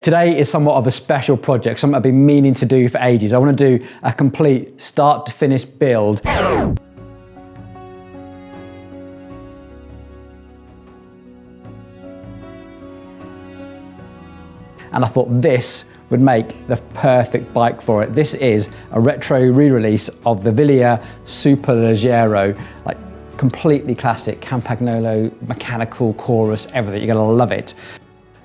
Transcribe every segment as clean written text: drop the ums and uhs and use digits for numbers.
Today is somewhat of a special project, something I've been meaning to do for ages. I want to do a complete start to finish build. And I thought this would make the perfect bike for it. This is a retro re-release of the Willier Superleggra, like completely classic Campagnolo mechanical chorus, everything. You're gonna love it.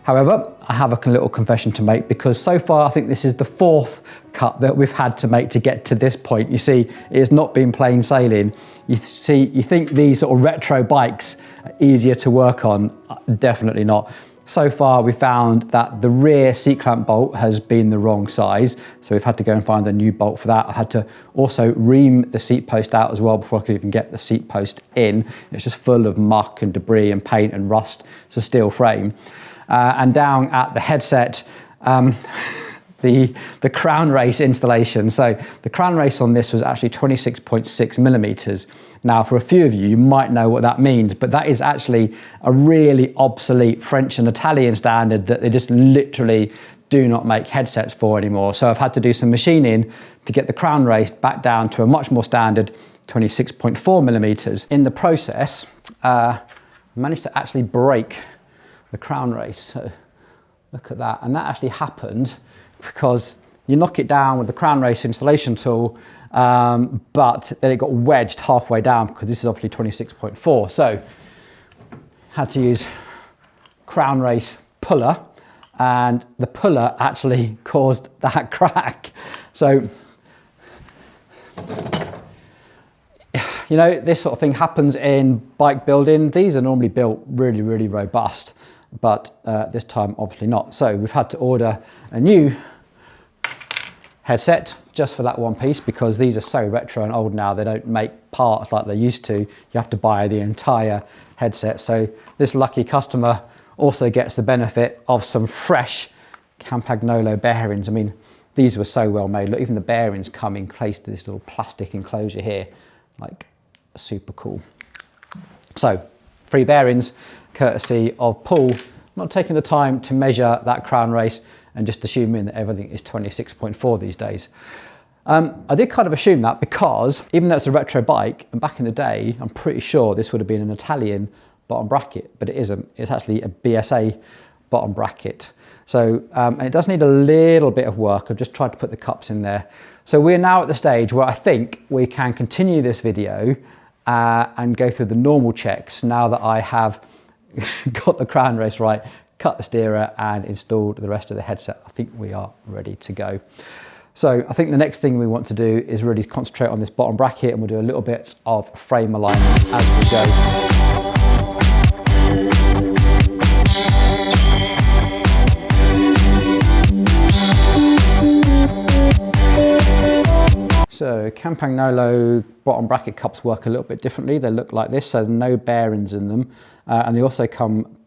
However, I have a little confession to make, because so far I think this is the fourth cut that we've had to make to get to this point. You see, it has not been plain sailing. You think these sort of retro bikes are easier to work on? Definitely not. So far we found that the rear seat clamp bolt has been the wrong size, so we've had to go and find a new bolt for that. I had to also ream the seat post out as well before I could even get the seat post in. It's just full of muck and debris and paint and rust. It's a steel frame. And down at the headset, the crown race installation. So the crown race on this was actually 26.6 millimeters. Now, for a few of you, you might know what that means, but that is actually a really obsolete French and Italian standard that they just literally do not make headsets for anymore. So I've had to do some machining to get the crown race back down to a much more standard 26.4 millimeters. In the process, I managed to actually break the crown race. So look at that. And that actually happened because you knock it down with the crown race installation tool, but then it got wedged halfway down because this is obviously 26.4. So had to use crown race puller, and the puller actually caused that crack. So, you know, this sort of thing happens in bike building. These are normally built really, really robust, but this time obviously not. So we've had to order a new headset just for that one piece, because these are so retro and old now, they don't make parts like they used to. You have to buy the entire headset. So this lucky customer also gets the benefit of some fresh Campagnolo bearings. I mean, these were so well made. Look, even the bearings come in place to this little plastic enclosure here, like super cool. So free bearings, courtesy of Paul, not taking the time to measure that crown race and just assuming that everything is 26.4 these days. I did kind of assume that because even though it's a retro bike, and back in the day, I'm pretty sure this would have been an Italian bottom bracket, but it isn't. It's actually a BSA bottom bracket. So and it does need a little bit of work. I've just tried to put the cups in there. So we're now at the stage where I think we can continue this video and go through the normal checks now that I have got the crown race right, cut the steerer and installed the rest of the headset. I think we are ready to go. So I think the next thing we want to do is really concentrate on this bottom bracket, and we'll do a little bit of frame alignment as we go. So Campagnolo bottom bracket cups work a little bit differently. They look like this, so no bearings in them. And they also come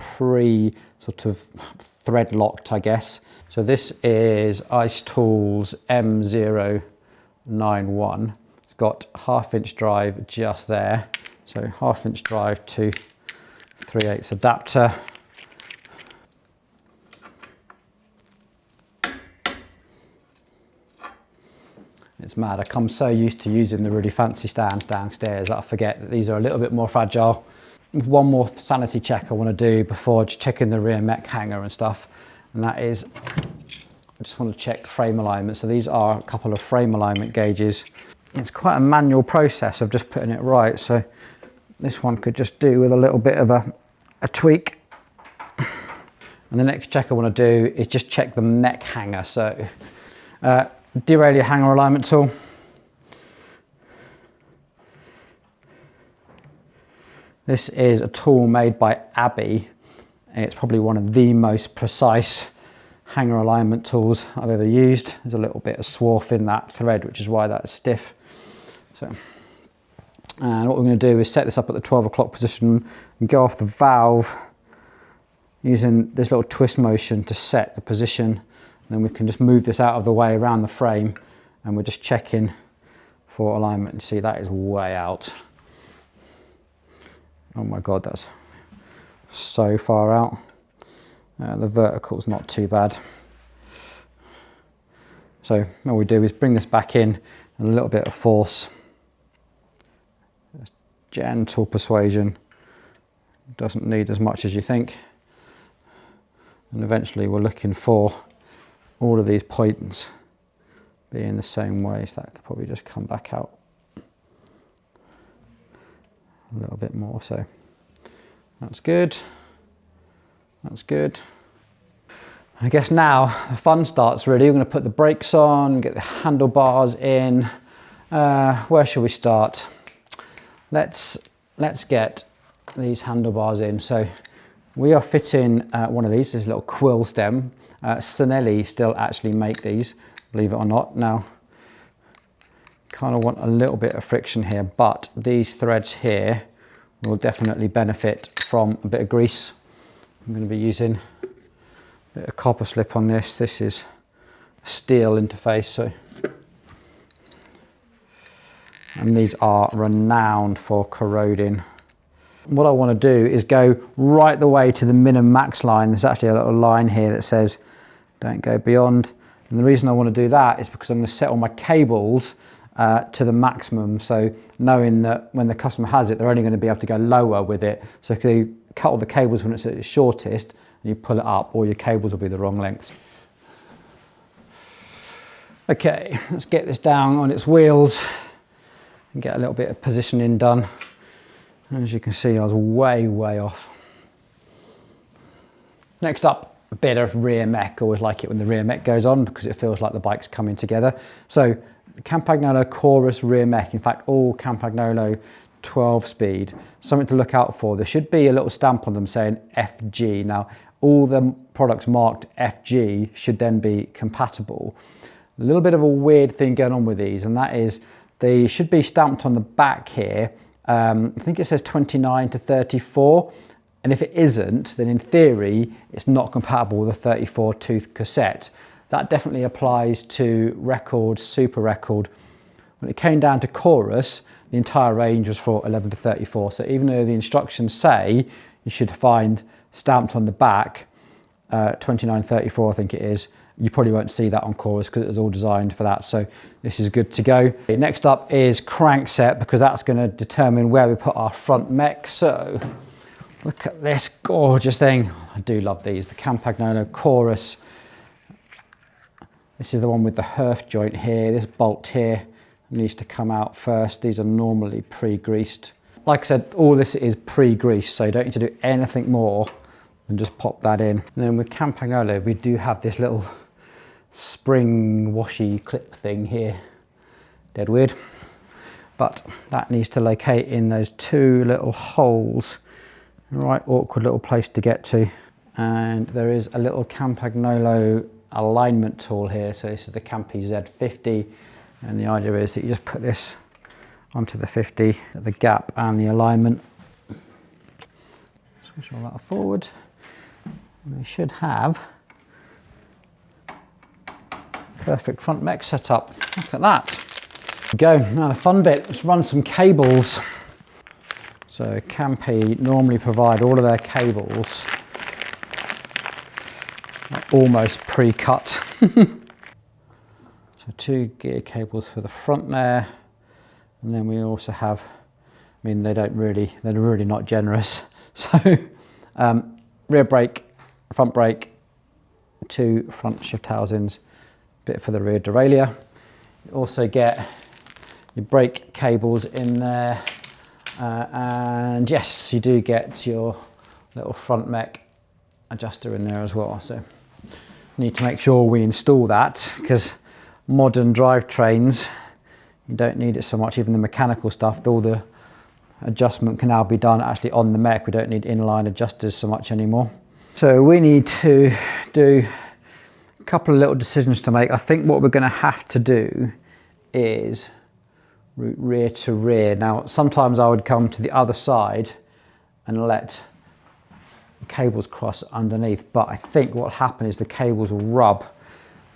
sort of thread locked, I guess. So this is Ice Tools M091. It's got 1/2 inch drive just there. So 1/2 inch drive to 3/8 adapter. It's mad, I come so used to using the really fancy stands downstairs that I forget that these are a little bit more fragile. One more sanity check I want to do before just checking the rear mech hanger and stuff, and that is, I just want to check frame alignment. So these are a couple of frame alignment gauges. It's quite a manual process of just putting it right, so this one could just do with a little bit of a tweak. And the next check I want to do is just check the mech hanger. So derailleur hanger alignment tool. This is a tool made by Abbey, and it's probably one of the most precise hanger alignment tools I've ever used. There's a little bit of swarf in that thread, which is why that's stiff. So, and what we're going to do is set this up at the 12 o'clock position and go off the valve using this little twist motion to set the position. And then we can just move this out of the way around the frame, and we're just checking for alignment. You see, that is way out. Oh my God, that's so far out. The vertical's not too bad. So all we do is bring this back in and a little bit of force. Gentle persuasion. Doesn't need as much as you think. And eventually we're looking for all of these points being the same way, so that could probably just come back out a little bit more. So that's good. That's good. I guess now the fun starts really. We're going to put the brakes on, get the handlebars in. Where shall we start? Let's get these handlebars in. So we are fitting one of these, this little Quill stem. Sanelli still actually make these, believe it or not. Now, kind of want a little bit of friction here, but these threads here will definitely benefit from a bit of grease. I'm going to be using a bit of copper slip on this. This is a steel interface, so. And these are renowned for corroding. What I want to do is go right the way to the min max line. There's actually a little line here that says don't go beyond. And the reason I want to do that is because I'm going to set all my cables to the maximum. So knowing that when the customer has it, they're only going to be able to go lower with it. So if you cut all the cables when it's at its shortest and you pull it up, all your cables will be the wrong length. Okay, let's get this down on its wheels and get a little bit of positioning done. And as you can see, I was way off. Next up, a bit of rear mech. Always like it when the rear mech goes on because it feels like the bike's coming together. So the Campagnolo Chorus rear mech, in fact all Campagnolo 12 speed, something to look out for. There should be a little stamp on them saying FG. Now all the products marked FG should then be compatible. A little bit of a weird thing going on with these, and that is they should be stamped on the back here. I think it says 29 to 34. And if it isn't, then in theory, it's not compatible with a 34 tooth cassette. That definitely applies to Record, Super Record. When it came down to Chorus, the entire range was for 11 to 34. So even though the instructions say you should find stamped on the back, 2934 I think it is, you probably won't see that on Chorus because it was all designed for that. So this is good to go. Next up is crank set, because that's going to determine where we put our front mech. So look at this gorgeous thing. I do love these, the Campagnolo Chorus. This is the one with the herf joint here. This bolt here needs to come out first. These are normally pre-greased. Like I said, all this is pre-greased, so you don't need to do anything more than just pop that in. And then with Campagnolo, we do have this little spring washy clip thing here. Dead weird. But that needs to locate in those two little holes. Right, awkward little place to get to. And there is a little Campagnolo alignment tool here. So this is the Campy Z50. And the idea is that you just put this onto the 50, the gap and the alignment. Switch all that forward. And we should have perfect front mech setup. Look at that. Go, now the fun bit, let's run some cables. So Campy normally provide all of their cables almost pre-cut. So 2 gear cables for the front there. And then we also have, I mean, they're really not generous. So rear brake, front brake, 2 front shift housings, bit for the rear derailleur. You also get your brake cables in there. And yes, you do get your little front mech adjuster in there as well. So need to make sure we install that, because modern drivetrains, you don't need it so much. Even the mechanical stuff, all the adjustment can now be done actually on the mech. We don't need inline adjusters so much anymore. So we need to do a couple of little decisions to make. I think what we're going to have to do is route rear to rear. Now sometimes I would come to the other side and let the cables cross underneath, but I think what will happen is the cables will rub.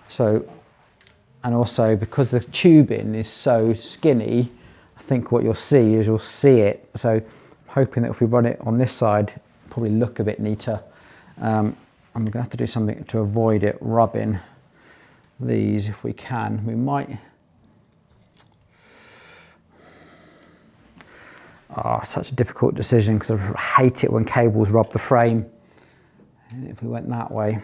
So, and also because the tubing is so skinny, I think what you'll see is you'll see it. So I'm hoping that if we run it on this side, it'll probably look a bit neater. I'm going to have to do something to avoid it rubbing. these if we can. We might. Oh, such a difficult decision because I hate it when cables rub the frame. And if we went that way,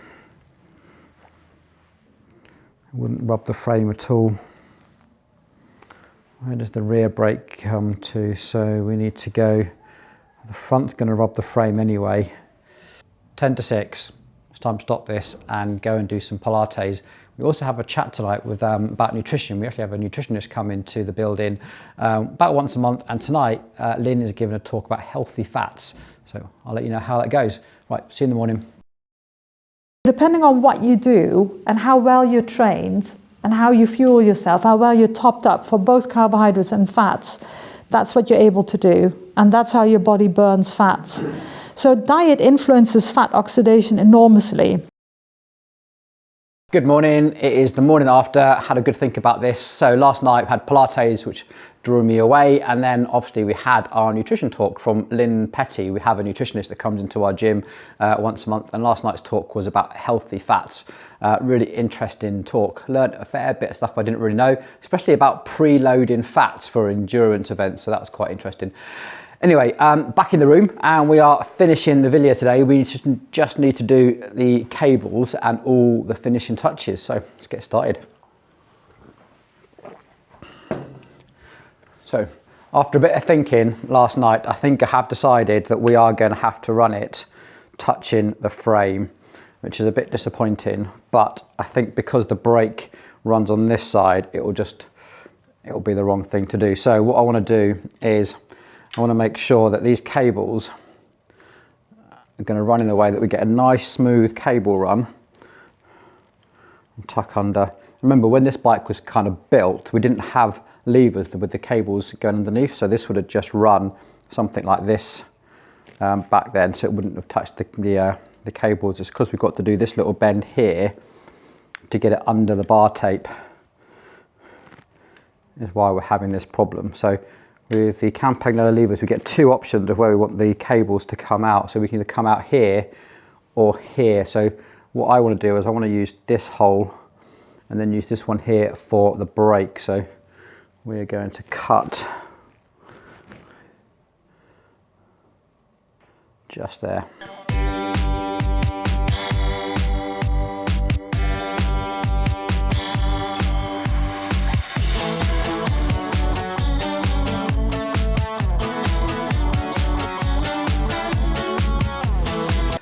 it wouldn't rub the frame at all. Where does the rear brake come to? So we need to go, the front's going to rub the frame anyway. 10 to 6, it's time to stop this and go and do some Pilates. We also have a chat tonight with, about nutrition. We actually have a nutritionist come into the building about once a month, and tonight Lynn is giving a talk about healthy fats. So I'll let you know how that goes. Right, see you in the morning. Depending on what you do and how well you're trained and how you fuel yourself, how well you're topped up for both carbohydrates and fats, that's what you're able to do. And that's how your body burns fats. So diet influences fat oxidation enormously. Good morning, it is the morning after. Had a good think about this. So last night we had Pilates, which drew me away, and then obviously we had our nutrition talk from Lynn Petty. We have a nutritionist that comes into our gym once a month, and last night's talk was about healthy fats. Really interesting talk. Learned a fair bit of stuff I didn't really know, especially about preloading fats for endurance events, so that was quite interesting. Anyway, back in the room, and we are finishing the Willier today. We just need to do the cables and all the finishing touches. So let's get started. So after a bit of thinking last night, I think I have decided that we are going to have to run it touching the frame, which is a bit disappointing. But I think because the brake runs on this side, it'll be the wrong thing to do. So what I want to do is I want to make sure that these cables are going to run in a way that we get a nice smooth cable run and tuck under. Remember, when this bike was kind of built, we didn't have levers with the cables going underneath, so this would have just run something like this back then, so it wouldn't have touched the cables. It's because we've got to do this little bend here to get it under the bar tape is why we're having this problem. So with the Campagnolo levers, we get two options of where we want the cables to come out. So we can either come out here or here. So what I want to do is I want to use this hole and then use this one here for the brake. So we're going to cut just there.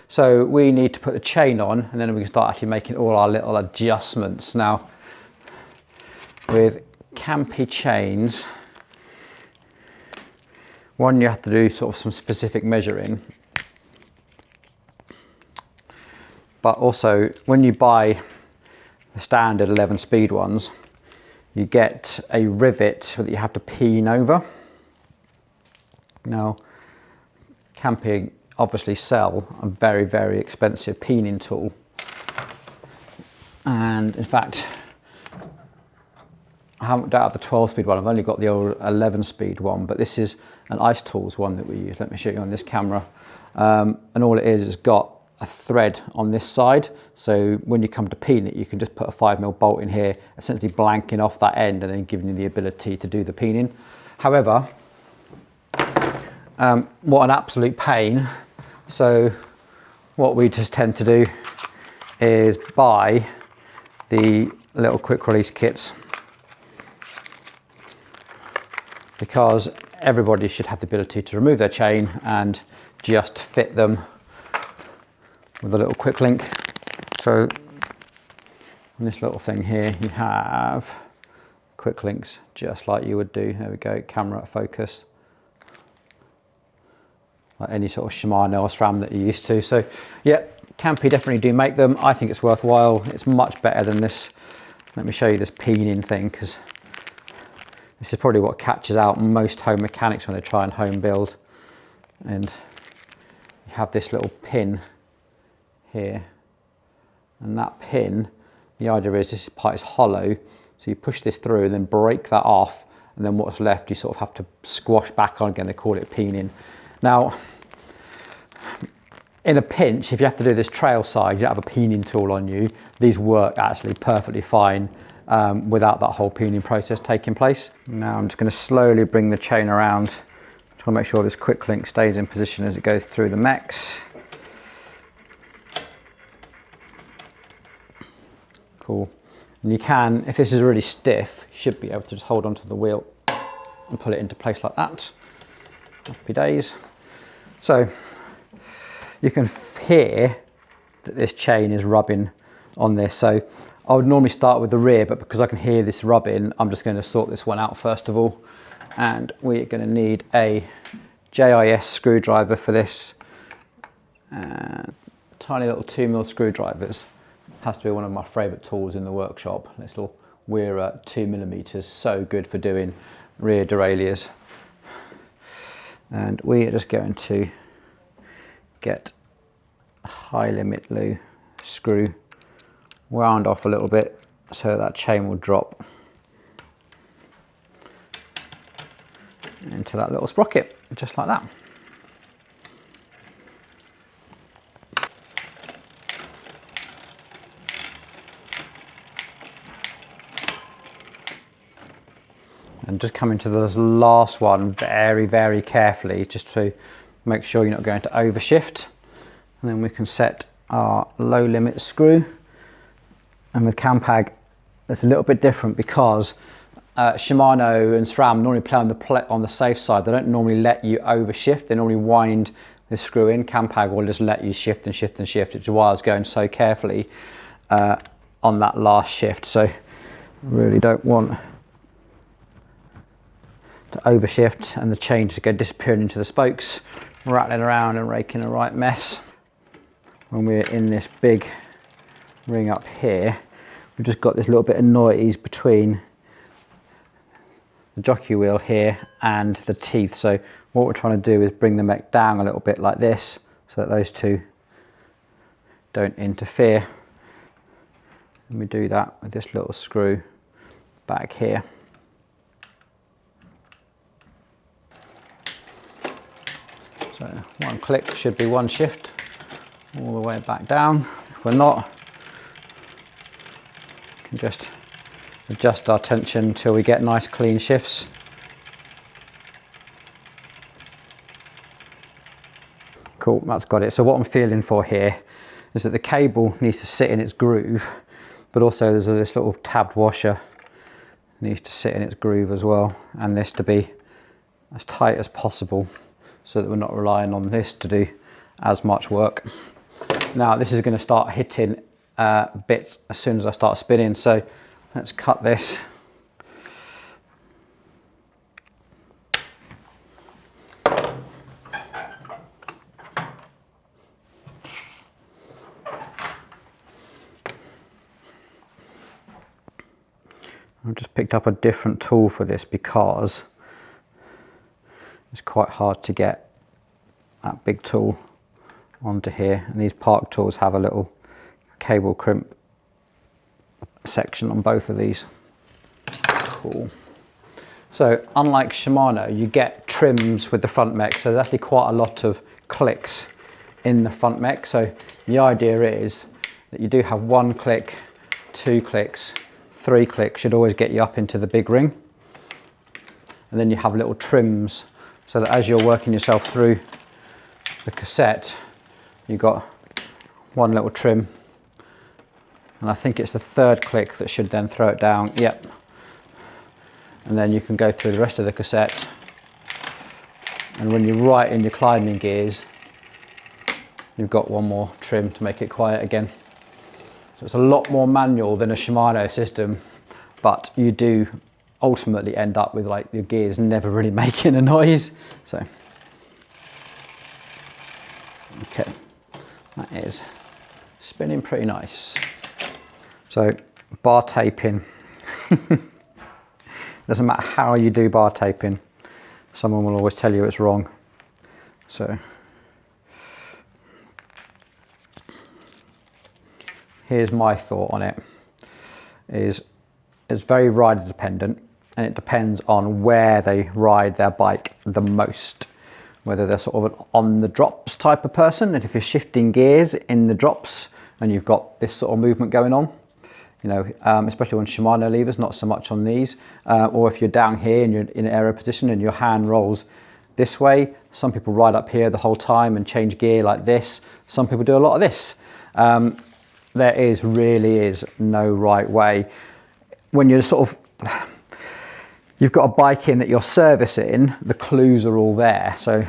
So we need to put the chain on, and then we can start actually making all our little adjustments. Now, with Campy chains, one, you have to do sort of some specific measuring. But also, when you buy the standard 11-speed ones, you get a rivet that you have to peen over. Now, Campy obviously sell a very, very expensive peening tool. And in fact, I don't have the 12-speed one, I've only got the old 11-speed one, but this is an Ice Tools one that we use. Let me show you on this camera. And all it is, it's got a thread on this side. So when you come to peen it, you can just put a 5mm bolt in here, essentially blanking off that end and then giving you the ability to do the peening. However, what an absolute pain. So what we just tend to do is buy the little quick release kits, because everybody should have the ability to remove their chain and just fit them with a little quick link. So on this little thing here, you have quick links just like you would do. There we go, camera focus. Like any sort of Shimano or SRAM that you're used to. So yeah, Campy definitely do make them. I think it's worthwhile. It's much better than this. Let me show you this peening thing, because this is probably what catches out most home mechanics when they try and home build. And you have this little pin here, and that pin, the idea is this part is hollow, so you push this through and then break that off, and then what's left you sort of have to squash back on again. They call it peening. Now, in a pinch, if you have to do this trail side, you don't have a peening tool on you, these work actually perfectly fine without that whole peening process taking place. Now I'm just going to slowly bring the chain around, trying to make sure this quick link stays in position as it goes through the mechs. Cool. And you can, if this is really stiff, you should be able to just hold onto the wheel and pull it into place like that. Happy days. So you can hear that this chain is rubbing on this. So I would normally start with the rear, but because I can hear this rubbing, I'm just going to sort this one out first of all. And we're going to need a JIS screwdriver for this. And tiny little 2mm screwdrivers. Has to be one of my favourite tools in the workshop. This little Willier 2mm, so good for doing rear derailleurs. And we are just going to get a high limit loop screw wound off a little bit so that chain will drop into that little sprocket, just like that. And just coming to this last one very, very carefully, just to make sure you're not going to overshift. And then we can set our low limit screw. And with Campag, it's a little bit different because Shimano and SRAM normally play on the safe side. They don't normally let you overshift. They normally wind the screw in. Campag will just let you shift and shift and shift, which is why I was going so carefully on that last shift. So really don't want to overshift and the chain to go disappearing into the spokes, rattling around and raking a right mess. When we're in this big ring up here, we've just got this little bit of noise between the jockey wheel here and the teeth. So what we're trying to do is bring the mech down a little bit like this so that those two don't interfere. And we do that with this little screw back here. So one click should be one shift all the way back down. If we're not, we can just adjust our tension until we get nice clean shifts. Cool, that's got it. So what I'm feeling for here is that the cable needs to sit in its groove, but also there's this little tabbed washer needs to sit in its groove as well, and this to be as tight as possible, so that we're not relying on this to do as much work. Now this is going to start hitting bits as soon as I start spinning, so let's cut this. I've just picked up a different tool for this because it's quite hard to get that big tool onto here, and these Park tools have a little cable crimp section on both of these. Cool. So unlike Shimano, you get trims with the front mech, so there's actually quite a lot of clicks in the front mech. So the idea is that you do have 1 click, 2 clicks, 3 clicks should always get you up into the big ring, and then you have little trims so that as you're working yourself through the cassette, you've got 1 little trim, and I think it's the 3rd click that should then throw it down. Yep. And then you can go through the rest of the cassette, and when you're right in your climbing gears, you've got 1 more trim to make it quiet again. So it's a lot more manual than a Shimano system, but you do ultimately end up with like your gears never really making a noise. So okay, that is spinning pretty nice. So bar taping, doesn't matter how you do bar taping, someone will always tell you it's wrong. So here's my thought on it, is it's very rider dependent, and it depends on where they ride their bike the most. whether they're sort of an on the drops type of person, and if you're shifting gears in the drops and you've got this sort of movement going on, you know, especially on Shimano levers, not so much on these, or if you're down here and you're in an aero position and your hand rolls this way. Some people ride up here the whole time and change gear like this. Some people do a lot of this. There really is no right way. When you're sort of, you've got a bike in that you're servicing, the clues are all there. So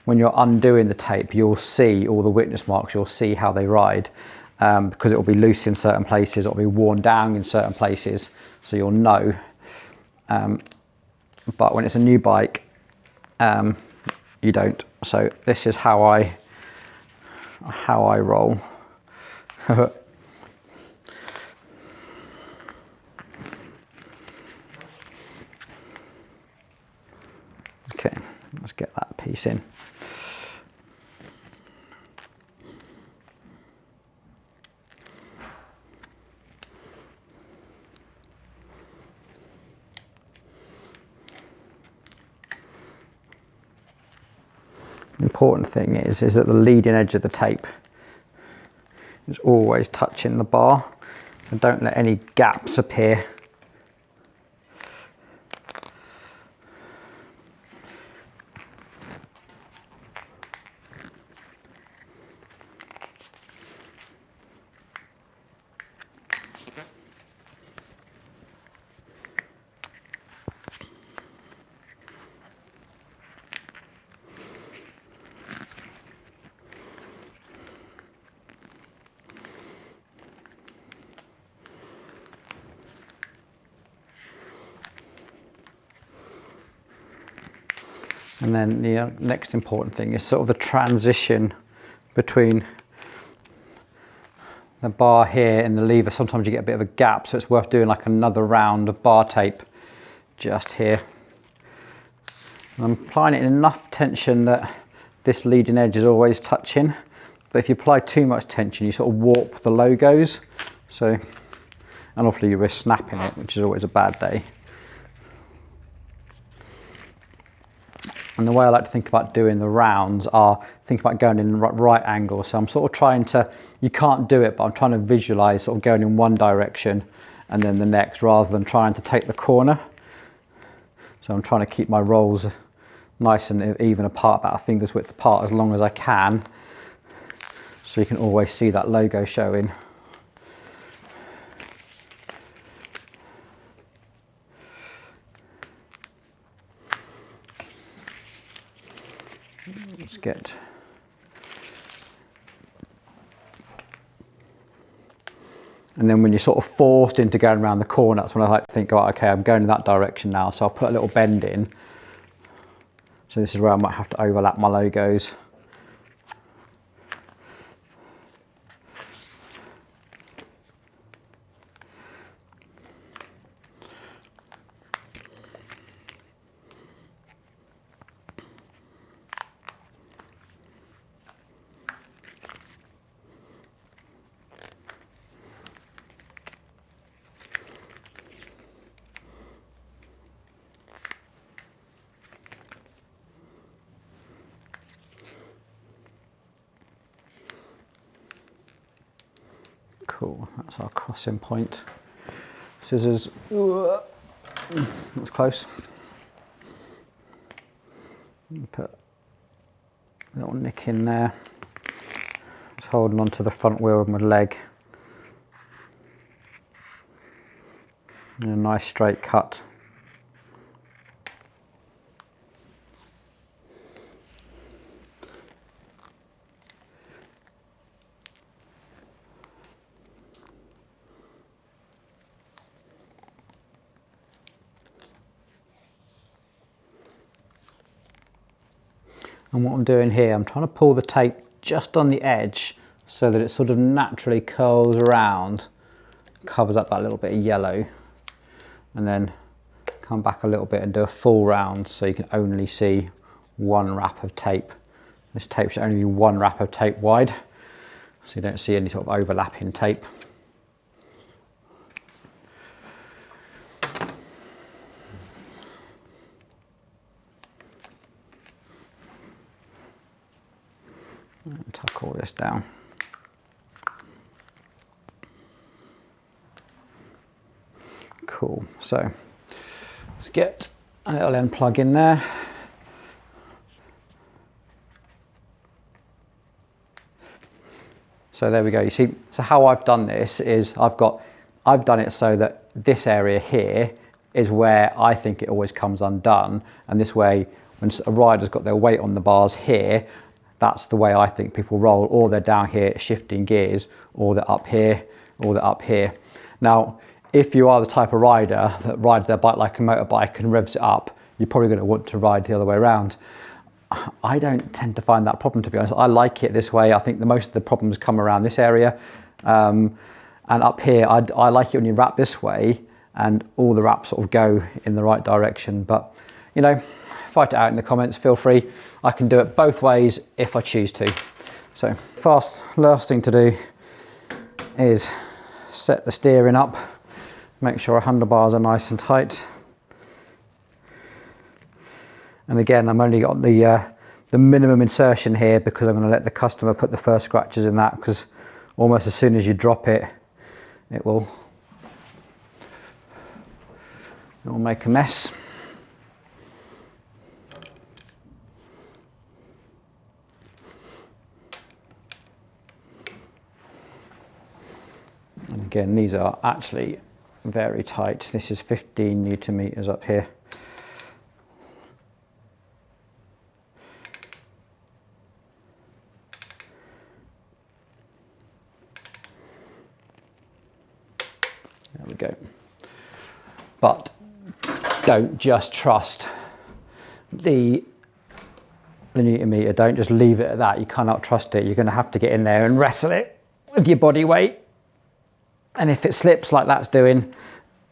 when you're undoing the tape, you'll see all the witness marks, you'll see how they ride, because it will be loose in certain places, it'll be worn down in certain places, so you'll know. But when it's a new bike, you don't. So this is how I roll. Okay, let's get that piece in. The important thing is that the leading edge of the tape is always touching the bar, and don't let any gaps appear. And then the next important thing is sort of the transition between the bar here and the lever. Sometimes you get a bit of a gap, so it's worth doing like another round of bar tape just here. And I'm applying it in enough tension that this leading edge is always touching, but if you apply too much tension, you sort of warp the logos. So, and obviously you risk snapping it, which is always a bad day. And the way I like to think about doing the rounds are think about going in the right angle. So I'm sort of trying to, you can't do it, but I'm trying to visualize sort of going in one direction and then the next, rather than trying to take the corner. So I'm trying to keep my rolls nice and even apart, about a finger's width apart, as long as I can, so you can always see that logo showing. Let's get, and then when you're sort of forced into going around the corner, that's when I like to think, oh, okay, I'm going in that direction now, so I'll put a little bend in. So this is where I might have to overlap my logos. Cool, that's our crossing point. Scissors, that's close. Put a little nick in there. Just holding onto the front wheel with my leg. And a nice straight cut. And what I'm doing here, I'm trying to pull the tape just on the edge so that it sort of naturally curls around, covers up that little bit of yellow, and then come back a little bit and do a full round so you can only see one wrap of tape. This tape should only be one wrap of tape wide, so you don't see any sort of overlapping tape. And tuck all this down. Cool, so let's get a little end plug in there. So there we go, you see, so how I've done this is I've done it so that this area here is where I think it always comes undone, and this way when a rider's got their weight on the bars here, that's the way I think people roll, or they're down here shifting gears, or they're up here, or they're up here. Now, if you are the type of rider that rides their bike like a motorbike and revs it up, you're probably going to want to ride the other way around. I don't tend to find that problem, to be honest. I like it this way. I think most of the problems come around this area. And up here, I like it when you wrap this way and all the wraps sort of go in the right direction. But, you know, fight it out in the comments, feel free. I can do it both ways if I choose to. So last thing to do is set the steering up, make sure our handlebars are nice and tight. And again, I'm only got the minimum insertion here because I'm going to let the customer put the first scratches in that, because almost as soon as you drop it, it will make a mess. And again, these are actually very tight. This is 15 Newton meters up here. There we go. But don't just trust the Newton meter. Don't just leave it at that. You cannot trust it. You're going to have to get in there and wrestle it with your body weight. And if it slips like that's doing,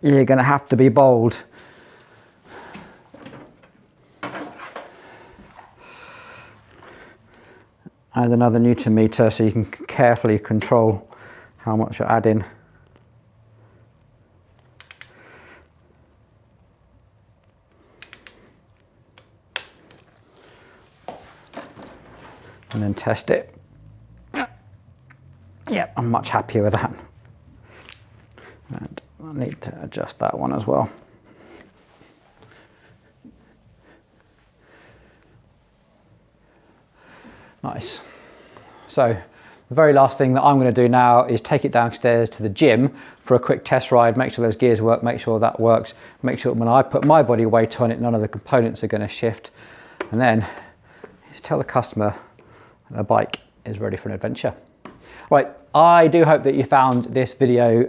you're going to have to be bold. Add another Newton meter so you can carefully control how much you're adding. And then test it. Yeah, I'm much happier with that. And I need to adjust that one as well. Nice. So the very last thing that I'm going to do now is take it downstairs to the gym for a quick test ride, make sure those gears work, make sure that works, make sure when I put my body weight on it, none of the components are going to shift. And then just tell the customer the bike is ready for an adventure. Right, I do hope that you found this video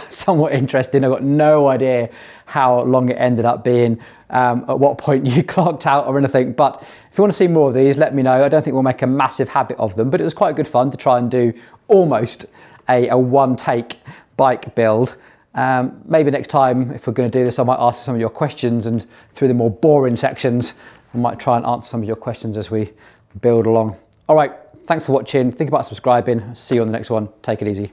somewhat interesting. I've got no idea how long it ended up being, at what point you clocked out or anything, but if you want to see more of these, let me know. I don't think we'll make a massive habit of them, but it was quite good fun to try and do almost a one-take bike build. Maybe next time, if we're going to do this, I might ask some of your questions, and through the more boring sections, I might try and answer some of your questions as we build along. All right, thanks for watching. Think about subscribing. See you on the next one. Take it easy.